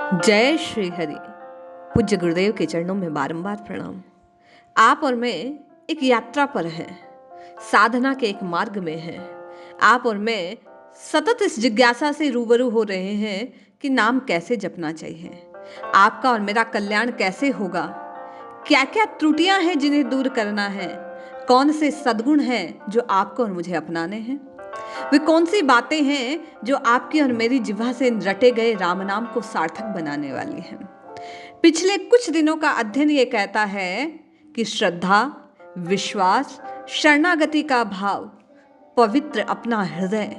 जय श्री हरि। पूज्य गुरुदेव के चरणों में बारंबार प्रणाम। आप और मैं एक यात्रा पर हैं, साधना के एक मार्ग में हैं। आप और मैं सतत इस जिज्ञासा से रूबरू हो रहे हैं कि नाम कैसे जपना चाहिए, आपका और मेरा कल्याण कैसे होगा, क्या क्या त्रुटियां हैं जिन्हें दूर करना है, कौन से सद्गुण हैं जो आपको और मुझे अपनाने हैं, वे कौन सी बातें हैं जो आपकी और मेरी जिह्वा से रटे गए राम नाम को सार्थक बनाने वाली हैं। पिछले कुछ दिनों का अध्ययन ये कहता है कि श्रद्धा, विश्वास, शरणागति का भाव, पवित्र अपना हृदय,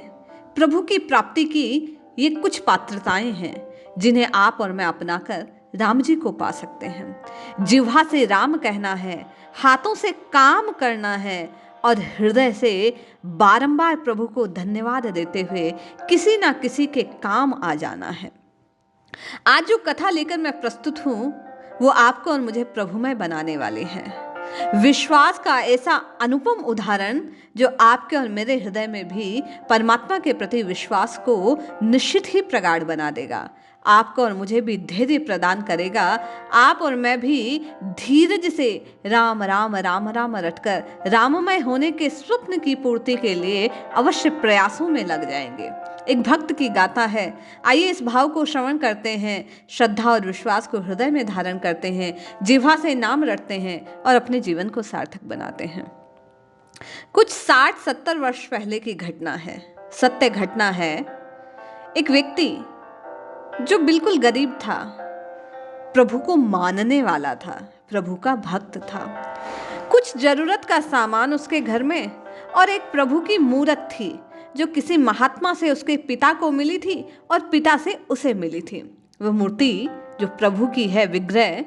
प्रभु की प्राप्ति की ये कुछ पात्रताएं हैं जिन्हें आप और मैं अपनाकर राम जी को पा सकते हैं। जिह्वा से राम कहना है, हाथों से काम करना है और हृदय से बारंबार प्रभु को धन्यवाद देते हुए किसी ना किसी के काम आ जाना है। आज जो कथा लेकर मैं प्रस्तुत हूँ वो आपको और मुझे प्रभुमय बनाने वाली है। विश्वास का ऐसा अनुपम उदाहरण जो आपके और मेरे हृदय में भी परमात्मा के प्रति विश्वास को निश्चित ही प्रगाढ़ बना देगा। आपको और मुझे भी धैर्य प्रदान करेगा। आप और मैं भी धीरज से राम राम राम राम रटकर राममय होने के स्वप्न की पूर्ति के लिए अवश्य प्रयासों में लग जाएंगे। एक भक्त की गाथा है, आइए इस भाव को श्रवण करते हैं, श्रद्धा और विश्वास को हृदय में धारण करते हैं, जिह्वा से नाम रटते हैं और अपने जीवन को सार्थक बनाते हैं। कुछ 60-70 वर्ष पहले की घटना है, सत्य घटना है। एक व्यक्ति जो बिल्कुल गरीब था, प्रभु को मानने वाला था, प्रभु का भक्त था। कुछ जरूरत का सामान उसके घर में और एक प्रभु की मूरत थी जो किसी महात्मा से उसके पिता को मिली थी और पिता से उसे मिली थी। वह मूर्ति जो प्रभु की है, विग्रह,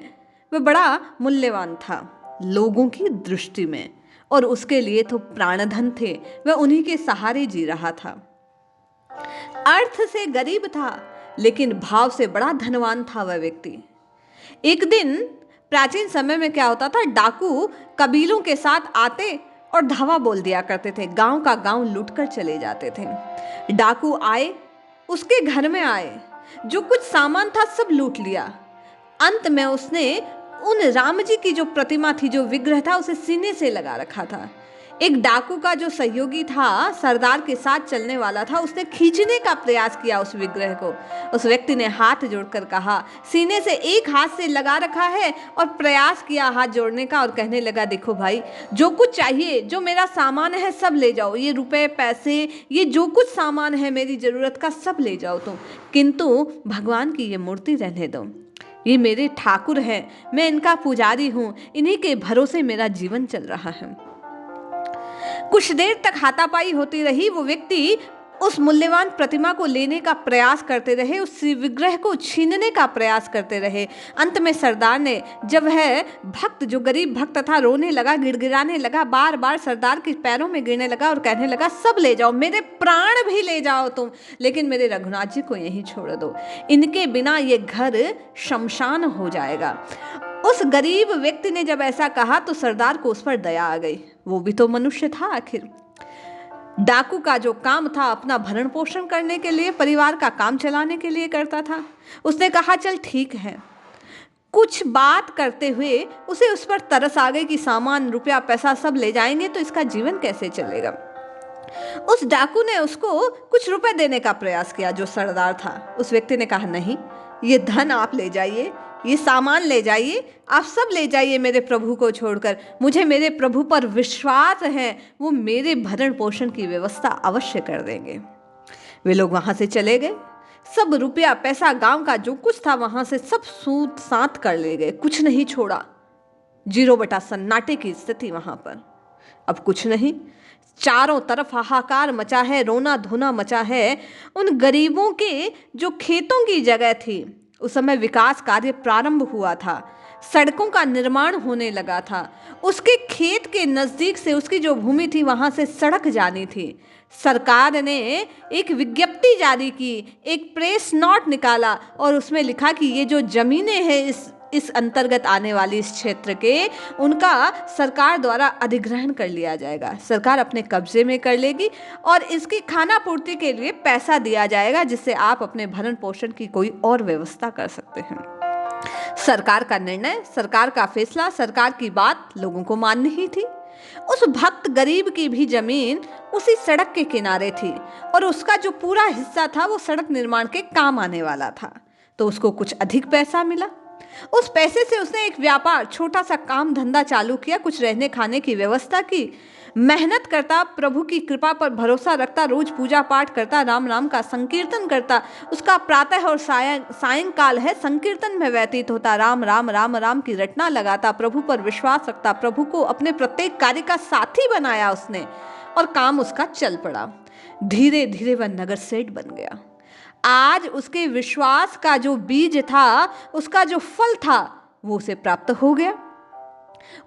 वह बड़ा मूल्यवान था लोगों की दृष्टि में और उसके लिए तो प्राणधन थे। वह उन्हीं के सहारे जी रहा था। अर्थ से गरीब था लेकिन भाव से बड़ा धनवान था वह व्यक्ति। एक दिन प्राचीन समय में क्या होता था, डाकू कबीलों के साथ आते और धावा बोल दिया करते थे, गांव का गांव लूट कर चले जाते थे। डाकू आए, उसके घर में आए, जो कुछ सामान था सब लूट लिया। अंत में उसने उन राम जी की जो प्रतिमा थी, जो विग्रह था, उसे सीने से लगा रखा था। एक डाकू का जो सहयोगी था, सरदार के साथ चलने वाला था, उसने खींचने का प्रयास किया उस विग्रह को। उस व्यक्ति ने हाथ जोड़कर कहा, सीने से एक हाथ से लगा रखा है और प्रयास किया हाथ जोड़ने का और कहने लगा, देखो भाई, जो कुछ चाहिए, जो मेरा सामान है सब ले जाओ, ये रुपए पैसे, ये जो कुछ सामान है मेरी जरूरत का सब ले जाओ तुम, किंतु भगवान की ये मूर्ति रहने दो। ये मेरे ठाकुर हैं, मैं इनका पुजारी हूँ, इन्हीं के भरोसे मेरा जीवन चल रहा है। कुछ देर तक हाथापाई होती रही। वो व्यक्ति उस मूल्यवान प्रतिमा को लेने का प्रयास करते रहे, उस विग्रह को छीनने का प्रयास करते रहे। अंत में सरदार ने, जब वह भक्त, जो गरीब भक्त था, रोने लगा, गिड़गिड़ाने लगा, बार बार सरदार के पैरों में गिरने लगा और कहने लगा, सब ले जाओ, मेरे प्राण भी ले जाओ तुम, लेकिन मेरे रघुनाथ जी को यहीं छोड़ दो, इनके बिना ये घर शमशान हो जाएगा। उस गरीब व्यक्ति ने जब ऐसा कहा तो सरदार को उस पर दया आ गई। वो भी तो मनुष्य था आखिर। डाकू का जो काम था अपना भरण पोषण करने के लिए, परिवार का काम चलाने के लिए करता था। उसने कहा, चल ठीक है। कुछ बात करते हुए उसे उस पर तरस आ गई कि सामान, रुपया पैसा सब ले जाएंगे तो इसका जीवन कैसे चलेगा। उस डाकू ने उसको कुछ रुपए देने का प्रयास किया, जो सरदार था। उस व्यक्ति ने कहा, नहीं, ये धन आप ले जाइए, ये सामान ले जाइए, आप सब ले जाइए मेरे प्रभु को छोड़कर, मुझे मेरे प्रभु पर विश्वास है, वो मेरे भरण पोषण की व्यवस्था अवश्य कर देंगे। वे लोग वहां से चले गए। सब रुपया पैसा, गांव का जो कुछ था वहां से सब सूत सात कर ले गए, कुछ नहीं छोड़ा। 0 सन्नाटे की स्थिति वहां पर। अब कुछ नहीं, चारों तरफ हाहाकार मचा है, रोना धोना मचा है। उन गरीबों के जो खेतों की जगह थी, उस समय विकास कार्य प्रारंभ हुआ था, सड़कों का निर्माण होने लगा था। उसके खेत के नजदीक से उसकी जो भूमि थी वहां से सड़क जानी थी। सरकार ने एक विज्ञप्ति जारी की, एक प्रेस नोट निकाला और उसमें लिखा कि ये जो जमीनें हैं इस इस अंतर्गत आने वाली इस क्षेत्र के उनका सरकार द्वारा अधिग्रहण कर लिया जाएगा, सरकार अपने कब्जे में कर लेगी और इसकी खाना पूर्ति के लिए पैसा दिया जाएगा, जिससे आप अपने भरण पोषण की कोई और व्यवस्था कर सकते हैं। सरकार का निर्णय, सरकार का फैसला, सरकार की बात लोगों को माननी ही थी। उस भक्त गरीब की भी जमीन उसी सड़क के किनारे थी और उसका जो पूरा हिस्सा था वो सड़क निर्माण के काम आने वाला था, तो उसको कुछ अधिक पैसा मिला। उस पैसे से उसने एक व्यापार, छोटा सा काम धंधा चालू किया, कुछ रहने खाने की व्यवस्था की, मेहनत करता, प्रभु की कृपा पर भरोसा रखता, रोज पूजा पाठ करता, राम नाम का संकीर्तन करता। उसका प्रातः और सायंकाल है संकीर्तन में व्यतीत होता, राम राम राम राम की रटना लगाता, प्रभु पर विश्वास रखता, प्रभु को अपने प्रत्येक कार्य का साथी बनाया उसने और काम उसका चल पड़ा। धीरे धीरे वह नगर सेठ बन गया। आज उसके विश्वास का जो बीज था, उसका जो फल था, वो उसे प्राप्त हो गया।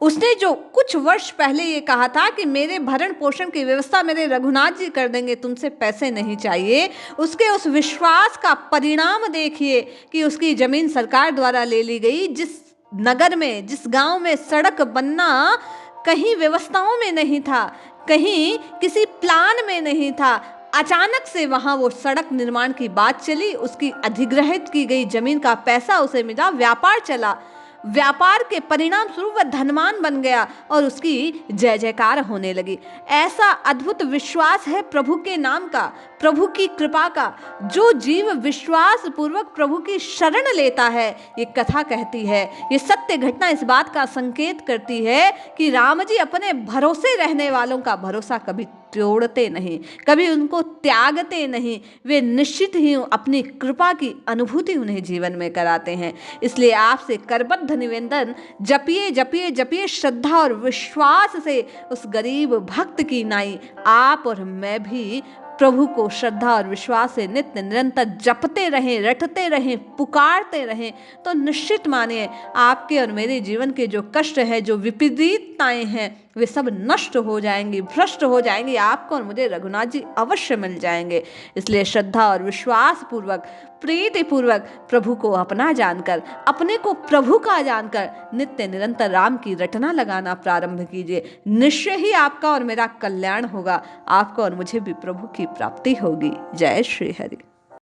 उसने जो कुछ वर्ष पहले ये कहा था कि मेरे भरण पोषण की व्यवस्था मेरे रघुनाथ जी कर देंगे, तुमसे पैसे नहीं चाहिए, उसके उस विश्वास का परिणाम देखिए कि उसकी जमीन सरकार द्वारा ले ली गई। जिस नगर में, जिस गांव में सड़क बनना कहीं व्यवस्थाओं में नहीं था, कहीं किसी प्लान में नहीं था, अचानक से वहां वो सड़क निर्माण की बात चली, उसकी अधिग्रहित की गई जमीन का पैसा उसे मिला, व्यापार चला, व्यापार के परिणाम स्वरूप वह धनवान बन गया और उसकी जय जयकार होने लगी। ऐसा अद्भुत विश्वास है प्रभु के नाम का, प्रभु की कृपा का। जो जीव विश्वास पूर्वक प्रभु की शरण लेता है, ये कथा कहती है, ये सत्य घटना इस बात का संकेत करती है कि राम जी अपने भरोसे रहने वालों का भरोसा कभी तोड़ते नहीं, कभी उनको त्यागते नहीं। वे निश्चित ही अपनी कृपा की अनुभूति उन्हें जीवन में कराते हैं। इसलिए आपसे करबद्ध निवेदन, जपिए जपिए जपिए श्रद्धा और विश्वास से उस गरीब भक्त की नाई आप और मैं भी प्रभु को श्रद्धा और विश्वास से नित्य निरंतर जपते रहें, रटते रहें, पुकारते रहें, तो निश्चित मानिए आपके और मेरे जीवन के जो कष्ट है, जो विपरीतताएं हैं, वे सब नष्ट हो जाएंगी, भ्रष्ट हो जाएंगी। आपको और मुझे रघुनाथ जी अवश्य मिल जाएंगे। इसलिए श्रद्धा और विश्वास पूर्वक, प्रीति पूर्वक प्रभु को अपना जानकर, अपने को प्रभु का जानकर नित्य निरंतर राम की रटना लगाना प्रारंभ कीजिए। निश्चय ही आपका और मेरा कल्याण होगा, आपको और मुझे भी प्रभु की प्राप्ति होगी। जय श्री हरि।